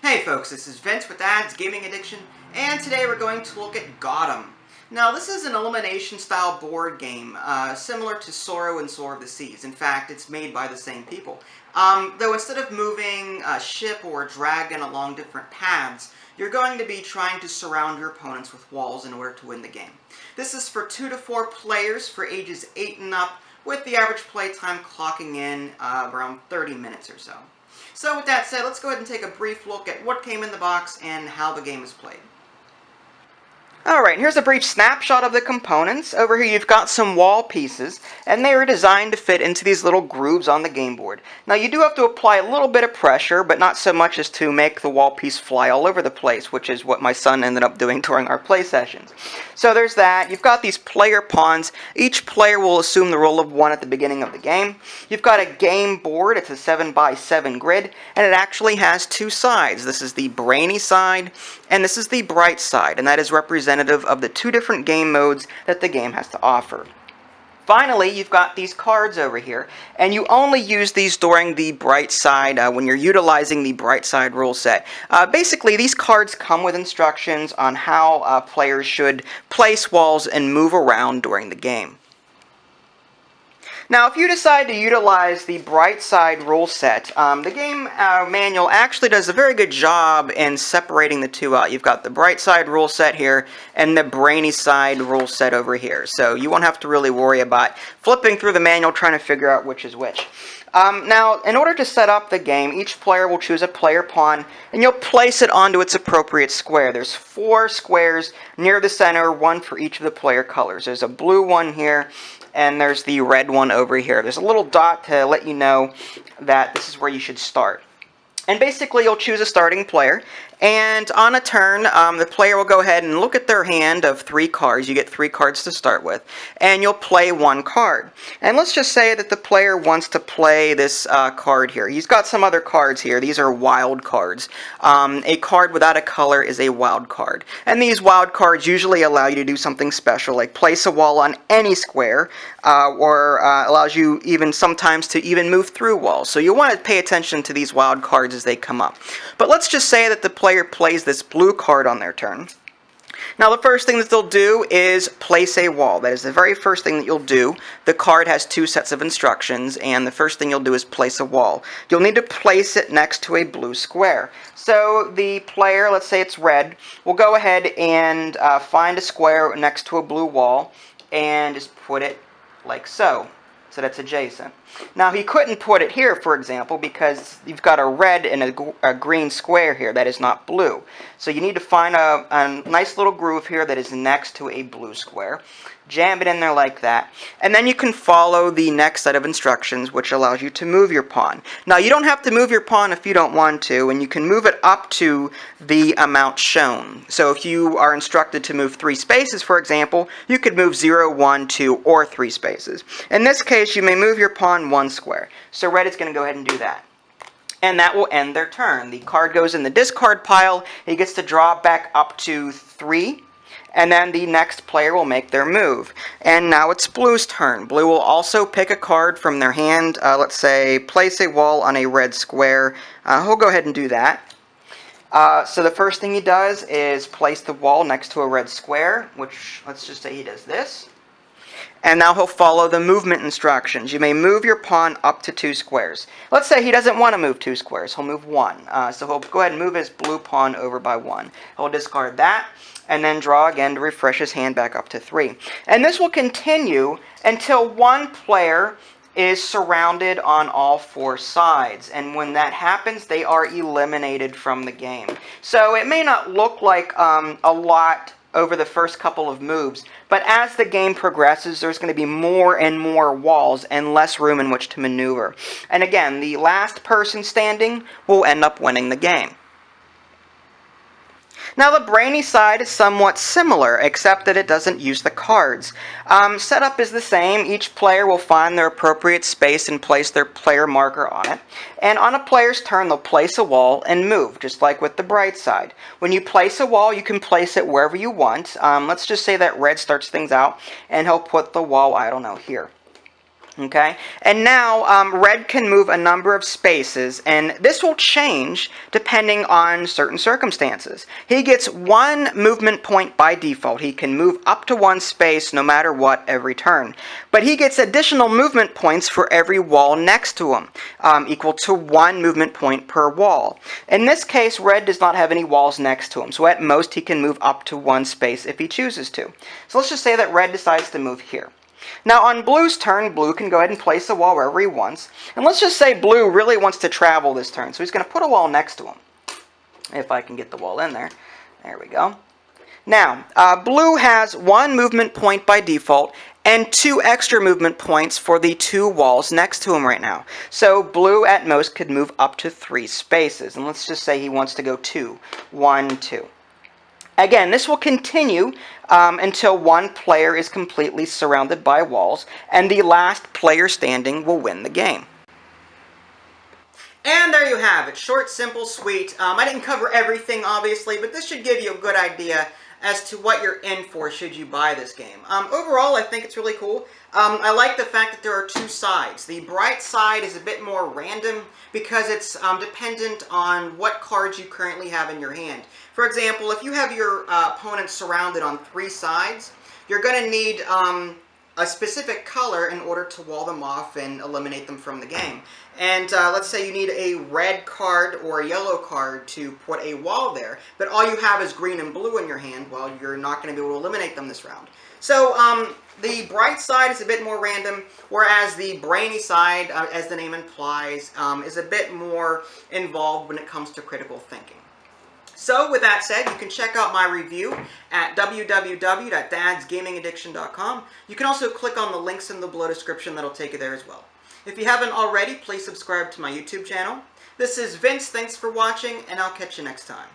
Hey folks, this is Vince with Ads Gaming Addiction, and today we're going to look at Gotham. Now this is an elimination style board game, similar to Sorrow and Sword of the Seas. In fact, it's made by the same people. Though instead of moving a ship or a dragon along different paths, you're going to be trying to surround your opponents with walls in order to win the game. This is for 2 to 4 players for ages 8 and up, with the average play time clocking in around 30 minutes or so. So with that said, let's go ahead and take a brief look at what came in the box and how the game is played. Alright, here's a brief snapshot of the components. Over here you've got some wall pieces, and they are designed to fit into these little grooves on the game board. Now you do have to apply a little bit of pressure, but not so much as to make the wall piece fly all over the place, which is what my son ended up doing during our play sessions. So there's that. You've got these player pawns. Each player will assume the role of one at the beginning of the game. You've got a game board. It's a 7x7 grid, and it actually has 2 sides. This is the brainy side, and this is the bright side, and that is represented of the 2 different game modes that the game has to offer. Finally, you've got these cards over here, and you only use these during the bright side when you're utilizing the bright side rule set. Basically, these cards come with instructions on how players should place walls and move around during the game. Now, if you decide to utilize the bright side rule set, the game manual actually does a very good job in separating the two out. You've got the bright side rule set here and the brainy side rule set over here. So you won't have to really worry about flipping through the manual trying to figure out which is which. Now, in order to set up the game, each player will choose a player pawn, and you'll place it onto its appropriate square. There's 4 squares near the center, 1 for each of the player colors. There's a blue one here, and there's the red one over here. There's a little dot to let you know that this is where you should start. And basically, you'll choose a starting player, and on a turn, the player will go ahead and look at their hand of 3 cards. You get 3 cards to start with, and you'll play 1 card. And let's just say that the player wants to play this card here. He's got some other cards here. These are wild cards. A card without a color is a wild card. And these wild cards usually allow you to do something special, like place a wall on any square, or allows you even sometimes to even move through walls. So you want to pay attention to these wild cards as they come up. But let's just say that the player plays this blue card on their turn. Now the first thing that they'll do is place a wall. That is the very first thing that you'll do. The card has 2 sets of instructions, and the first thing you'll do is place a wall. You'll need to place it next to a blue square. So the player, let's say it's red, will go ahead and find a square next to a blue wall and just put it like so. So that's adjacent. Now he couldn't put it here, for example, because you've got a red and a green square here that is not blue. So you need to find a nice little groove here that is next to a blue square. Jam it in there like that. And then you can follow the next set of instructions, which allows you to move your pawn. Now you don't have to move your pawn if you don't want to, and you can move it up to the amount shown. So if you are instructed to move 3 spaces, for example, you could move 0, 1, 2, or 3 spaces. In this case, you may move your pawn 1 square. So red is going to go ahead and do that. And that will end their turn. The card goes in the discard pile. He gets to draw back up to 3. And then the next player will make their move. And now it's blue's turn. Blue will also pick a card from their hand. Let's say place a wall on a red square. He'll go ahead and do that. So the first thing he does is place the wall next to a red square, which let's just say he does this. And now he'll follow the movement instructions. You may move your pawn up to 2 squares. Let's say he doesn't want to move 2 squares. He'll move 1. So he'll go ahead and move his blue pawn over by 1. He'll discard that, and then draw again to refresh his hand back up to 3. And this will continue until one player is surrounded on all 4 sides. And when that happens, they are eliminated from the game. So it may not look like a lot over the first couple of moves, but as the game progresses, there's going to be more and more walls and less room in which to maneuver. And again, the last person standing will end up winning the game. Now the brainy side is somewhat similar, except that it doesn't use the cards. Setup is the same. Each player will find their appropriate space and place their player marker on it. And on a player's turn, they'll place a wall and move, just like with the bright side. When you place a wall, you can place it wherever you want. Let's just say that red starts things out, and he'll put the wall, I don't know, here. Okay, and now red can move a number of spaces, and this will change depending on certain circumstances. He gets 1 movement point by default. He can move up to 1 space no matter what every turn. But he gets additional movement points for every wall next to him, equal to 1 movement point per wall. In this case, red does not have any walls next to him, so at most he can move up to 1 space if he chooses to. So let's just say that red decides to move here. Now on blue's turn, blue can go ahead and place a wall wherever he wants. And let's just say blue really wants to travel this turn, so he's going to put a wall next to him. If I can get the wall in there. There we go. Now, blue has 1 movement point by default and 2 extra movement points for the 2 walls next to him right now. So blue at most could move up to 3 spaces. And let's just say he wants to go 2. 1, 2. Again, this will continue until 1 player is completely surrounded by walls, and the last player standing will win the game. And there you have it. Short, simple, sweet. I didn't cover everything, obviously, but this should give you a good idea as to what you're in for should you buy this game. Overall, I think it's really cool. I like the fact that there are 2 sides. The bright side is a bit more random because it's dependent on what cards you currently have in your hand. For example, if you have your opponent surrounded on 3 sides, you're going to need a specific color in order to wall them off and eliminate them from the game. And let's say you need a red card or a yellow card to put a wall there, but all you have is green and blue in your hand, well, you're not going to be able to eliminate them this round. So the bright side is a bit more random, whereas the brainy side, as the name implies, is a bit more involved when it comes to critical thinking. So, with that said, you can check out my review at www.dadsgamingaddiction.com. You can also click on the links in the below description that'll take you there as well. If you haven't already, please subscribe to my YouTube channel. This is Vince, thanks for watching, and I'll catch you next time.